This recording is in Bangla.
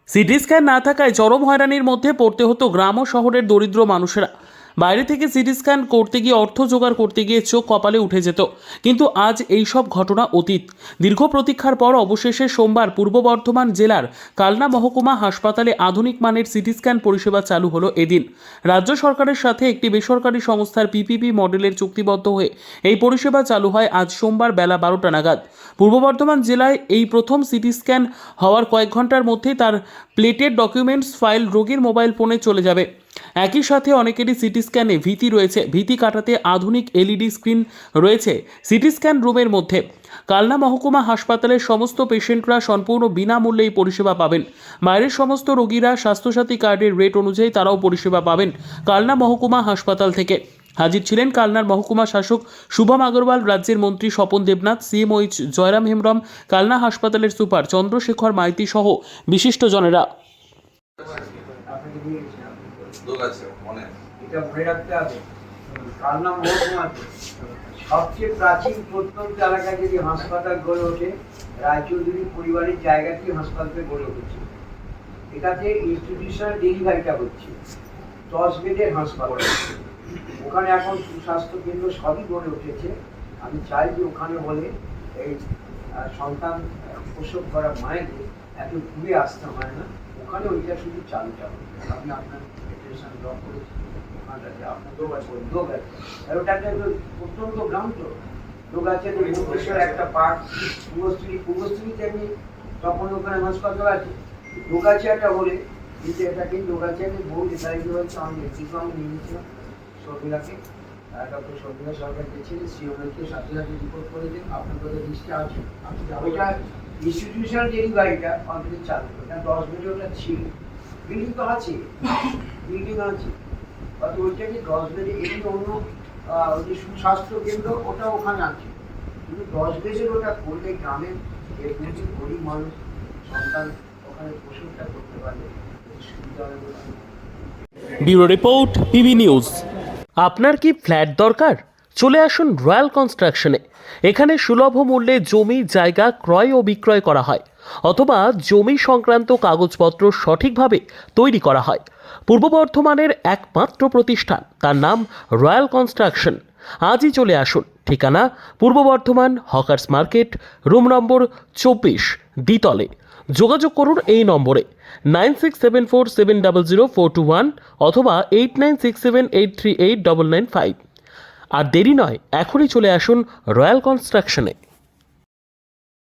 সিটি স্ক্যান না থাকায় চরম হয়রানির মধ্যে পড়তে হতো গ্রাম ও শহরের দরিদ্র মানুষেরা। বাইরে থেকে সিটি স্ক্যান করতে গিয়ে অর্থ জোগাড় করতে গিয়ে চোখ কপালে উঠে যেত, কিন্তু আজ এই সব ঘটনা অতীত। দীর্ঘ প্রতীক্ষার পর অবশেষে সোমবার পূর্ব বর্ধমান জেলার কালনা মহকুমা হাসপাতালে আধুনিক মানের সিটি স্ক্যান পরিষেবা চালু হলো এদিন। রাজ্য সরকারের সাথে একটি বেসরকারি সংস্থার পিপিপি মডেলের চুক্তিবদ্ধ হয়ে এই পরিষেবা চালু হয় আজ সোমবার বেলা 12টা নাগাদ। পূর্ব বর্ধমান জেলায় এই প্রথম সিটি স্ক্যান হওয়ার কয়েক ঘন্টার মধ্যেই তার প্লেটেড ডকুমেন্টস ফাইল রোগীর মোবাইল ফোনে চলে যাবে। একই সাথে অনেকেরই সিটি স্ক্যানে ভীতি রয়েছে, ভীতি কাটাতে আধুনিক এলইডি স্ক্রিন রয়েছে সিটি স্ক্যান রুমের মধ্যে। কালনা মহকুমা হাসপাতালের সমস্ত পেশেন্টরা সম্পূর্ণ বিনামূল্যে এই পরিষেবা পাবেন। বাইরের সমস্ত রোগীরা স্বাস্থ্যসাথী কার্ডের রেট অনুযায়ী তারাও পরিষেবা পাবেন কালনা মহকুমা হাসপাতাল থেকে। হাজির ছিলেন কালনার মহকুমা শাসক শুভম আগরওয়াল, রাজ্যের মন্ত্রী স্বপন দেবনাথ, সিএমওইচ জয়রাম হেমব্রম, কালনা হাসপাতালের সুপার চন্দ্রশেখর মাইতি সহ বিশিষ্টজনেরা। এটা মনে রাখতে হবে, কালনা মহকুমাতে সবচেয়ে প্রাচীন প্রত্যন্ত এলাকায় যদি হাসপাতাল গড়ে ওঠে, রায়চৌধুরী পরিবারের জায়গাটি হাসপাতালে গড়ে উঠেছে। এটাতে ইনস্টিটিউশনাল ডেলিভারিটা হচ্ছে 10 বেডের হাসপাতাল। ওখানে এখন সুস্বাস্থ্য কেন্দ্র সবই গড়ে উঠেছে। আমি চাই যে ওখানে হলে এই সন্তান প্রসব করা মায়েদের এত দূরে আসতে হয় না, ওখানে ওইটা শুধু চালুটা হবে। আমি আপনার ফেডারেশন ড্র করেছি, ওখানটাতে আপনার লোক আছে আর ওটা একটা প্রত্যন্ত গ্রাম, তো লোক আছে মুক্তেশ্বর একটা পার্ক, পূর্বস্থলীতে আমি তখন ওখানে হাসপাতাল আছে, লোক আছে একটা হলে কিন্তু এটাকে লোক আছে বহু ডিসাইড হয়েছে। আমি নেতৃত্ব আমি নিয়েছিলাম শর্মিলাকে, ডক্টর শর্মিলা সরকার গেছিলেন, সিওমকে সাথে সাথে রিপোর্ট করে দিন আপনাদের দৃষ্টি আছে। ওইটা ইনস্টিটিউশনাল ডেলিভারিটা অলরেডি চালু, ওটা 10 বেডে ওটা ছিল, বিল্ডিং তো আছে, বিল্ডিং আছে, অত ওইটাকে 10 বেডে এই অন্য ওই যে সুস্বাস্থ্য কেন্দ্র ওটা ওখানে আছে, কিন্তু 10 বেডের ওটা করলে গ্রামের প্রচুর গরিব মানুষ সন্তান ওখানে প্রসবটা করতে পারলে সুবিধা হবে বলে। Bureau report, PB news. আপনার কি ফ্ল্যাট দরকার? চলে আসুন রয়্যাল কনস্ট্রাকশনে। এখানে সুলভ মূল্যে জমি জায়গা ক্রয় ও বিক্রয় করা হয়, অথবা জমি সংক্রান্ত কাগজপত্র সঠিকভাবে তৈরি করা হয়। পূর্ব বর্ধমানের একমাত্র প্রতিষ্ঠান, তার নাম রয়্যাল কনস্ট্রাকশন। আজই চলে আসুন। ঠিকানা পূর্ব Bardhaman hawkers market, room number 24, দ্বিতলে। যোগাযোগ করুন এই নম্বরে 9674700421 অথবা 8967838995। আর দেরি নয়, এখনই চলে আসুন রয়্যাল কনস্ট্রাকশনে।